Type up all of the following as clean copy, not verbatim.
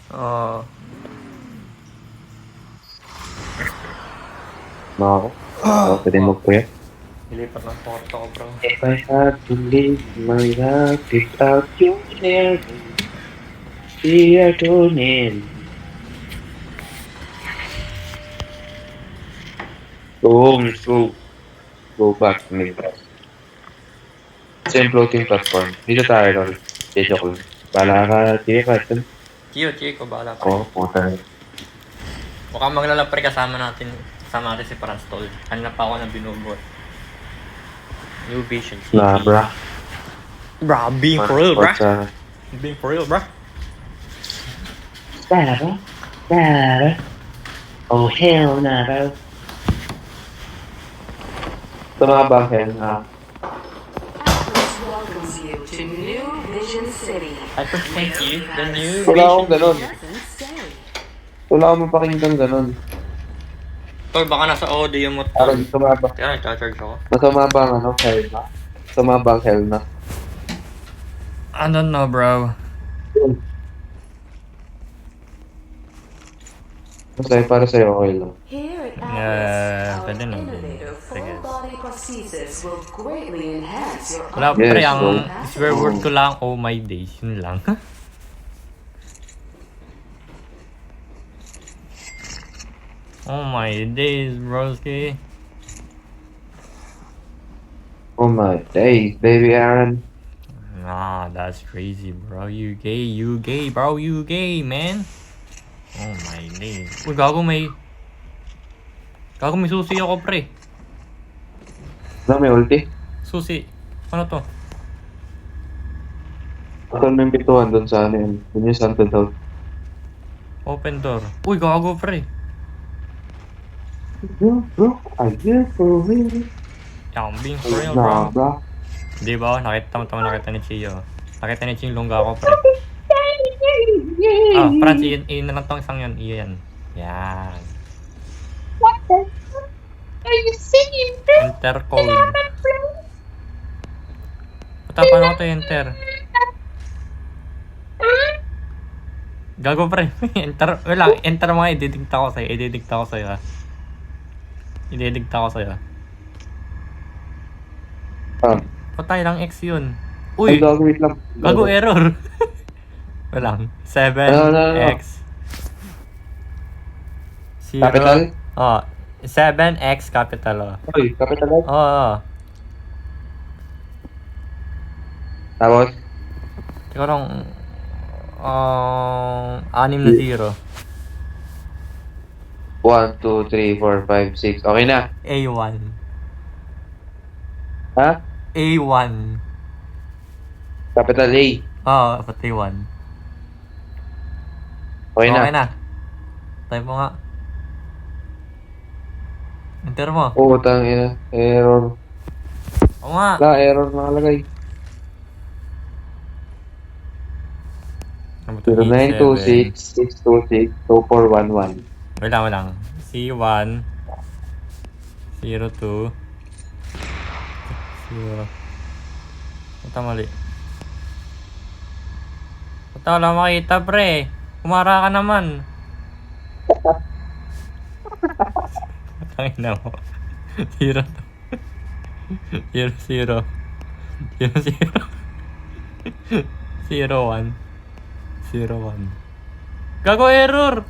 Oo. Ako. Pwede Wow. mag-quit. Ilipat ng photo ko, bro. If I had to live my life without you near me, be a tunnel. Let's go. Go back to me. Same floating platform. Dito tayo, Lol. Okay, joke lang. Bala ka, sige ka. Chiyo, bahala pre. Oo, puta. Mukhang maglala pre kasama natin si Franz Tol. Kanina pa ako na binubot. New Vision City. Nah, bra. Bro, being for real, bro. What's Being for real, bro. Dara. Oh, hell no, bro. Ito mga banghen, Atlas welcomes you to New Vision City. I present you the New Wala akong Vision ganun. City. Doesn't say. Wala akong mapakinggan ganun. Tol, baka nasa audio mo, Parang Tol. sumabang. Kaya nagcha-charge ako. Masumabang, hell na. Sumabang hell na. I don't know, bro. Masaya para sa'yo, okay lang. Here at Yeah, Atlas, pwede our naman. innovative Sige. full-body prosthesis will greatly enhance your Wala, Yes, pre, bro. ang swear word ko lang, oh my days. Yun lang. Oh my days, broski. Oh my days, baby Aaron. Nah, that's crazy, bro. You gay, bro. You gay, man. Oh my days. Uy, gago may susi ako, pre. Ano, may ulti? Susi. Ano to? Saan may pituan doon sa ano yun? Yun yung Santo daw. Open door. Uy, gago, pre. Bro, are you for real? Yeah, I'm being for real, Nah, bro. bro. Di ba? Nakita ni Chio. Nakita ni Chio yung lungga ko, pre. Ah, Franz, iyan na lang tong isang yun. Iyan. Yan. What the fuck are you singing, bro? Enter code. Puta, paano ko to enter? Gago, pre. Enter. Wala, enter mo nga. Ididikta ko sa'yo. Ididikta ko sa'yo. Patay lang X yun. Ay, Uy! gago, wait lang. Gago, error. Walang. 7 No. X 0. Capital? Oh, 7X capital, oh. Uy, capital out. Oo. Tapos, Ikaw lang, 6 na 0. 1, 2, 3, 4, 5, 6. Okay na. A1. Ha? A1. Capital A. Oo, pati 1. Okay na. Okay na. Type mo nga. Enter mo. Oo, tangina. Error. Oo nga. Wala, error nakalagay. 0926 626 2411. Wait lang. C1 02 0. Punta mali. Punta wala makita, pre. Kumara ka naman. Tangina mo. 0 0 0 0 0 1 Gago, error.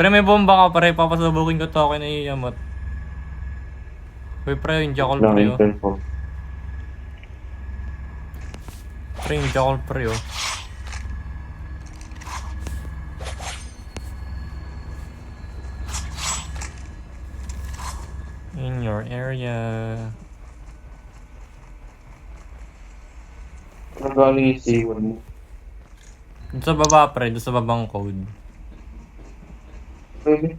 Pre, may bomba ka, pre. Papasabukin ko to. Okay na iyamot. Uy, pre, yung jackal, Lang, pre, oh. enter ko. Pre, yung jackal, pre, oh. In your area. Ano galing yung C1 mo? Doon sa baba, pre. Doon sa babang code. Pwede.